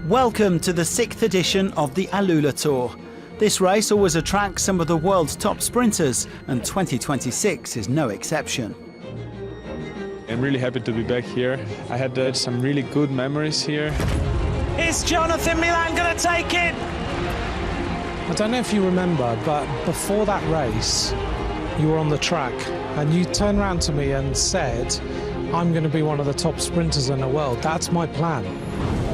Welcome to the 6th edition of the AlUla Tour. This race always attracts some of the world's top sprinters, and 2026 is no exception. I'm really happy to be back here. I had some really good memories here. Is Jonathan Milan going to take it? I don't know if you remember, but before that race, you were on the track and you turned around to me and said, I'm going to be one of the top sprinters in the world. That's my plan.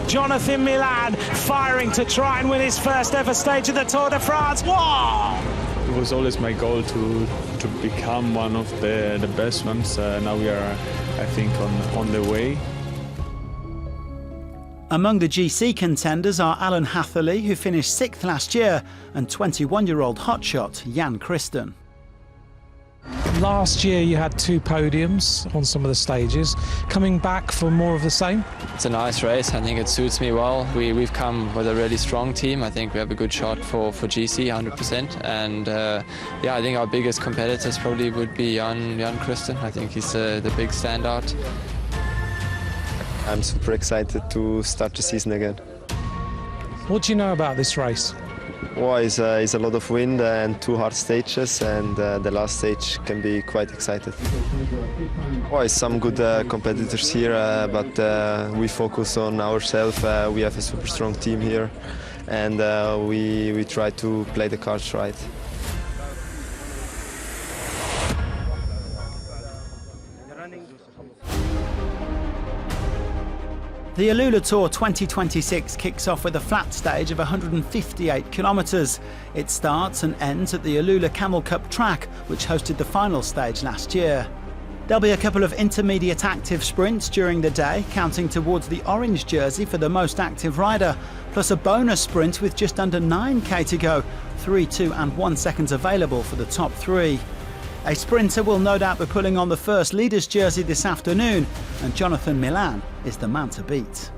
Jonathan Milan firing to try and win his first ever stage of the Tour de France. Whoa! It was always my goal to become one of the best ones. Now we are, I think, on the way. Among the GC contenders are Alan Hatherley, who finished 6th last year, and 21-year-old hotshot Jan Christen. Last year you had 2 podiums on some of the stages. Coming back for more of the same? It's a nice race. I think it suits me well. We've come with a really strong team. I think we have a good shot for GC, 100%. And yeah, I think our biggest competitors probably would be Jan Christen. I think he's the big standout. I'm super excited to start the season again. What do you know about this race? Well, it's a lot of wind and 2 hard stages, and the last stage can be quite exciting. Well, it's some good competitors here, but we focus on ourselves. We have a super strong team here, and we try to play the cards right. The AlUla Tour 2026 kicks off with a flat stage of 158 kilometres. It starts and ends at the AlUla Camel Cup Track, which hosted the final stage last year. There'll be a couple of intermediate active sprints during the day, counting towards the orange jersey for the most active rider, plus a bonus sprint with just under 9k to go, 3, 2 and 1 seconds available for the top 3. A sprinter will no doubt be pulling on the first leader's jersey this afternoon, and Jonathan Milan is the man to beat.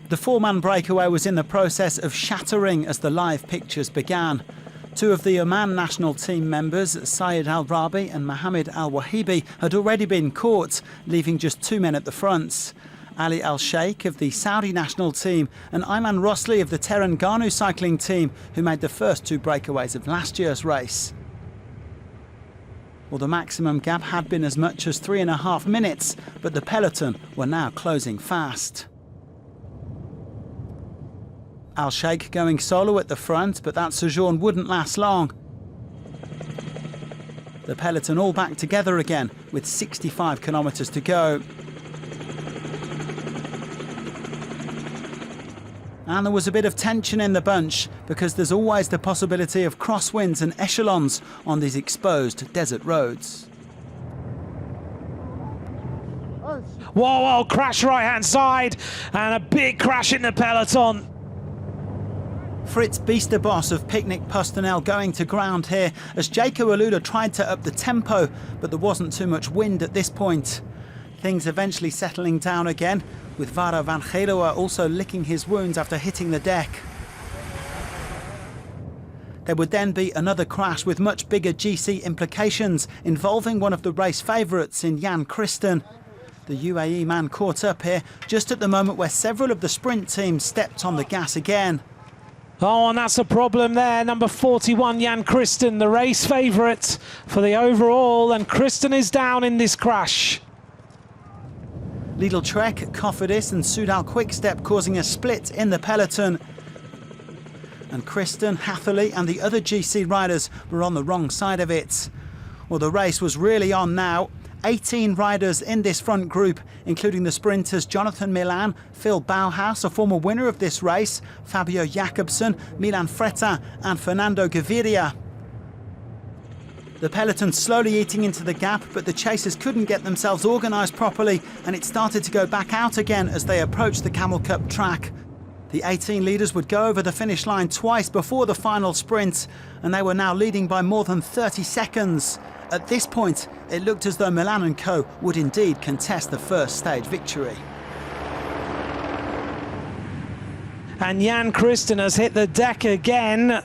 The 4-man breakaway was in the process of shattering as the live pictures began. 2 of the Oman national team members, Syed Al-Rabi and Mohammed Al-Wahibi, had already been caught, leaving just 2 men at the fronts. Ali Al-Sheikh of the Saudi national team and Ayman Rosli of the Terengganu cycling team, who made the first 2 breakaways of last year's race. Well, the maximum gap had been as much as 3.5 minutes, but the peloton were now closing fast. Al-Sheikh going solo at the front, but that sojourn wouldn't last long. The peloton all back together again with 65 kilometres to go. And there was a bit of tension in the bunch, because there's always the possibility of crosswinds and echelons on these exposed desert roads. Whoa, crash right-hand side, and a big crash in the peloton. Fritz Biesterboss of Picnic Postinel going to ground here as Jaco AlUla tried to up the tempo, but there wasn't too much wind at this point. Things eventually settling down again, with Vara van Geroa also licking his wounds after hitting the deck. There would then be another crash with much bigger GC implications, involving one of the race favourites in Jan Christen. The UAE man caught up here just at the moment where several of the sprint teams stepped on the gas again. Oh, and that's a problem there. Number 41, Jan Christen, the race favourite for the overall, and Christen is down in this crash. Lidl-Trek, Cofidis and Soudal Quickstep causing a split in the peloton. And Christen, Hatherley and the other GC riders were on the wrong side of it. Well, the race was really on now. 18 riders in this front group, including the sprinters Jonathan Milan, Phil Bauhaus, a former winner of this race, Fabio Jakobsen, Milan Fretin and Fernando Gaviria. The peloton slowly eating into the gap, but the chasers couldn't get themselves organised properly, and it started to go back out again as they approached the Camel Cup track. The 18 leaders would go over the finish line twice before the final sprint, and they were now leading by more than 30 seconds. At this point, it looked as though Milan and co would indeed contest the first stage victory. And Jan Christen has hit the deck again.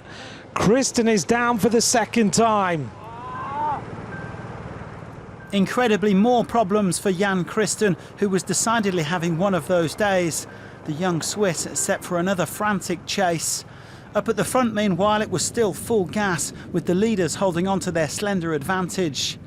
Christen is down for the second time. Incredibly more problems for Jan Christen, who was decidedly having one of those days. The young Swiss set for another frantic chase. Up at the front, meanwhile, it was still full gas, with the leaders holding on to their slender advantage.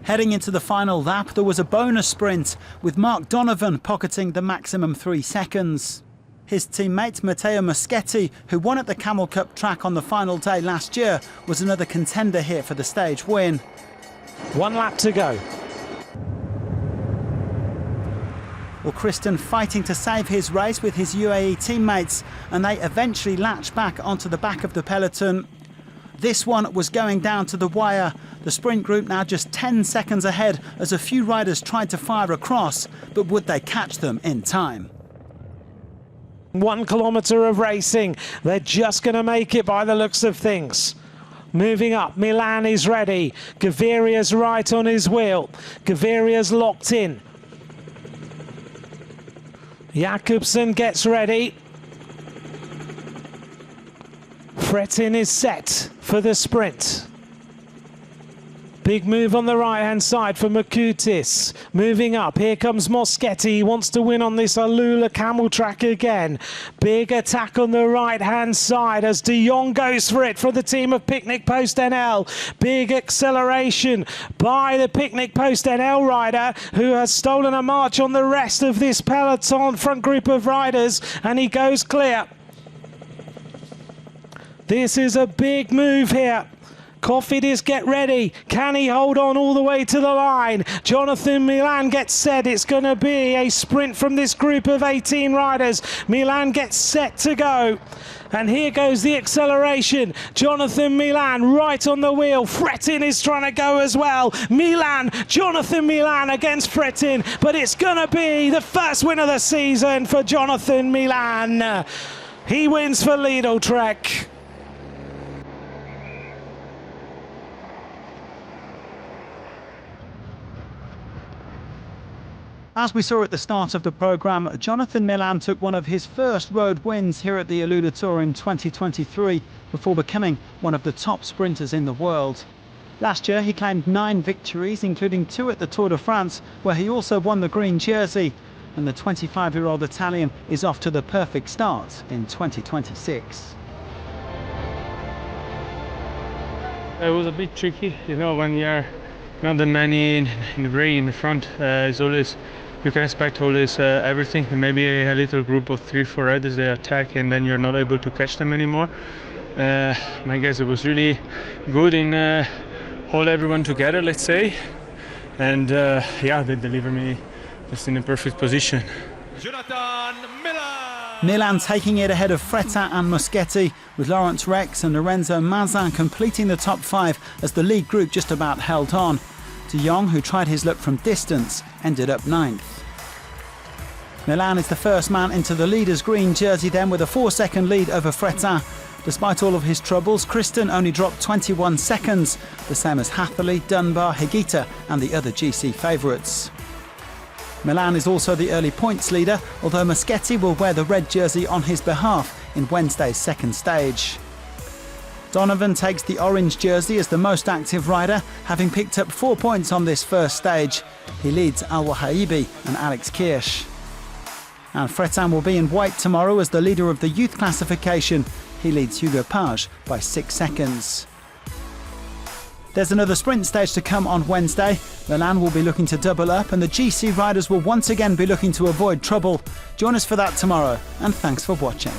Heading into the final lap, there was a bonus sprint, with Mark Donovan pocketing the maximum 3 seconds. His teammate Matteo Moschetti, who won at the Camel Cup Track on the final day last year, was another contender here for the stage win. 1 lap to go. Well, Christen fighting to save his race with his UAE teammates, and they eventually latched back onto the back of the peloton. This one was going down to the wire. The sprint group now just 10 seconds ahead as a few riders tried to fire across, but would they catch them in time? 1 kilometre of racing. They're just going to make it by the looks of things. Moving up, Milan is ready. Gaviria's right on his wheel. Gaviria's locked in. Jakobsen gets ready. Fretin is set for the sprint. Big move on the right-hand side for Makutis. Moving up, here comes Moschetti. He wants to win on this AlUla camel track again. Big attack on the right-hand side as De Jong goes for it for the team of Picnic Post NL. Big acceleration by the Picnic Post NL rider, who has stolen a march on the rest of this peloton front group of riders, and he goes clear. This is a big move here. Cofidis, get ready. Can he hold on all the way to the line? Jonathan Milan gets set. It's going to be a sprint from this group of 18 riders. Milan gets set to go. And here goes the acceleration. Jonathan Milan right on the wheel. Fretin is trying to go as well. Jonathan Milan against Fretin. But it's going to be the first win of the season for Jonathan Milan. He wins for Lidl-Trek. As we saw at the start of the programme, Jonathan Milan took one of his first road wins here at the AlUla Tour in 2023 before becoming one of the top sprinters in the world. Last year he claimed 9 victories, including 2 at the Tour de France, where he also won the green jersey, and the 25-year-old Italian is off to the perfect start in 2026. It was a bit tricky, you know, when you're not that many in the ring in the front. It's always, you can expect always everything, and maybe a little group of 3-4 riders, they attack and then you're not able to catch them anymore. I guess it was really good in hold everyone together, let's say, and yeah, they deliver me just in a perfect position. Jonathan Milan! Milan taking it ahead of Fretin and Moschetti, with Laurence Rex and Lorenzo Mazin completing the top 5 as the lead group just about held on. De Jong, who tried his luck from distance, ended up 9th. Milan is the first man into the leader's green jersey then, with a 4-second lead over Fretin. Despite all of his troubles, Christen only dropped 21 seconds, the same as Hatherley, Dunbar, Higuita and the other GC favourites. Milan is also the early points leader, although Moschetti will wear the red jersey on his behalf in Wednesday's second stage. Donovan takes the orange jersey as the most active rider, having picked up 4 points on this first stage. He leads Al-Wahaibi and Alex Kirsch. And Fretin will be in white tomorrow as the leader of the youth classification. He leads Hugo Page by 6 seconds. There's another sprint stage to come on Wednesday. Milan will be looking to double up, and the GC riders will once again be looking to avoid trouble. Join us for that tomorrow, and thanks for watching.